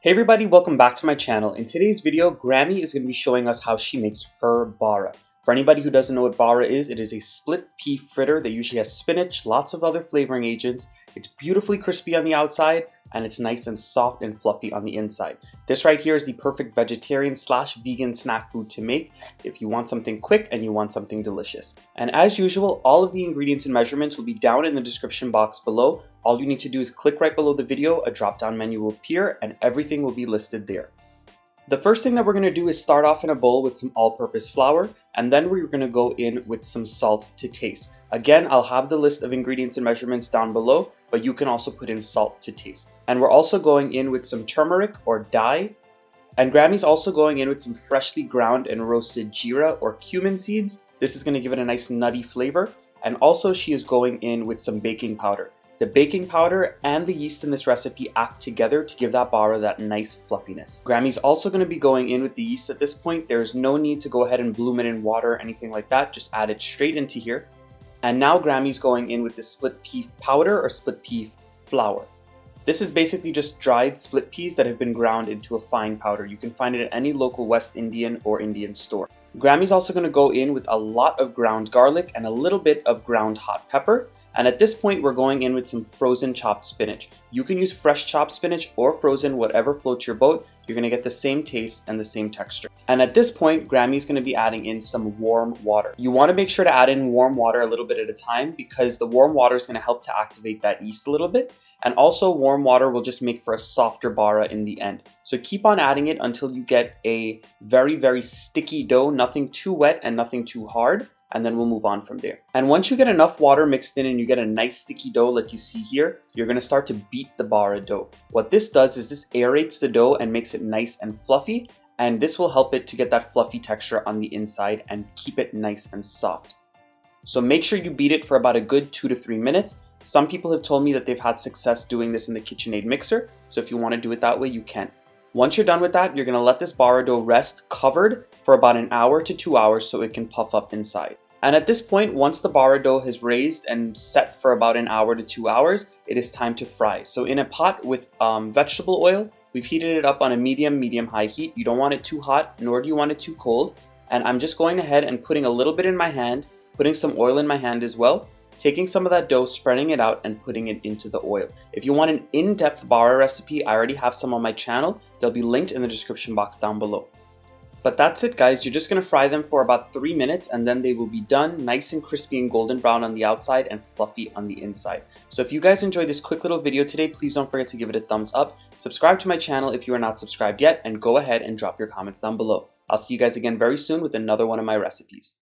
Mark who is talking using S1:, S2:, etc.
S1: Hey everybody, welcome back to my channel. In today's video, Grammy is going to be showing us how she makes her bara. For anybody who doesn't know what bara is, it is a split pea fritter that usually has spinach, lots of other flavoring agents. It's beautifully crispy on the outside and it's nice and soft and fluffy on the inside. This right here is the perfect vegetarian / vegan snack food to make if you want something quick and you want something delicious. And as usual, all of the ingredients and measurements will be down in the description box below. All you need to do is click right below the video, a drop down menu will appear and everything will be listed there. The first thing that we're going to do is start off in a bowl with some all-purpose flour, and then we're going to go in with some salt to taste. Again, I'll have the list of ingredients and measurements down below, but you can also put in salt to taste. And we're also going in with some turmeric or dye, and Grammy's also going in with some freshly ground and roasted geera or cumin seeds. This is going to give it a nice nutty flavor, and also she is going in with some baking powder. The baking powder and the yeast in this recipe act together to give that bara that nice fluffiness. Grammy's also going to be going in with the yeast at this point. There is no need to go ahead and bloom it in water or anything like that. Just add it straight into here. And now Grammy's going in with the split pea powder or split pea flour. This is basically just dried split peas that have been ground into a fine powder. You can find it at any local West Indian or Indian store. Grammy's also going to go in with a lot of ground garlic and a little bit of ground hot pepper. And at this point, we're going in with some frozen chopped spinach. You can use fresh chopped spinach or frozen, whatever floats your boat. You're gonna get the same taste and the same texture. And at this point, Grammy's gonna be adding in some warm water. You wanna make sure to add in warm water a little bit at a time because the warm water is gonna help to activate that yeast a little bit. And also warm water will just make for a softer bara in the end. So keep on adding it until you get a very, very sticky dough, nothing too wet and nothing too hard. And then we'll move on from there. And once you get enough water mixed in and you get a nice sticky dough like you see here, you're gonna start to beat the bara dough. What this does is this aerates the dough and makes it nice and fluffy, and this will help it to get that fluffy texture on the inside and keep it nice and soft. So make sure you beat it for about a good 2 to 3 minutes. Some people have told me that they've had success doing this in the KitchenAid mixer, so if you wanna do it that way, you can. Once you're done with that, you're gonna let this bara dough rest covered for about an hour to 2 hours so it can puff up inside. And at this point, once the bara dough has raised and set for about an hour to 2 hours, it is time to fry. So in a pot with vegetable oil, we've heated it up on a medium-high heat. You don't want it too hot, nor do you want it too cold. And I'm just going ahead and putting a little bit in my hand, putting some oil in my hand as well, taking some of that dough, spreading it out, and putting it into the oil. If you want an in-depth bara recipe, I already have some on my channel. They'll be linked in the description box down below. But that's it, guys. You're just going to fry them for about 3 minutes and then they will be done nice and crispy and golden brown on the outside and fluffy on the inside. So if you guys enjoyed this quick little video today, please don't forget to give it a thumbs up. Subscribe to my channel if you are not subscribed yet, and go ahead and drop your comments down below. I'll see you guys again very soon with another one of my recipes.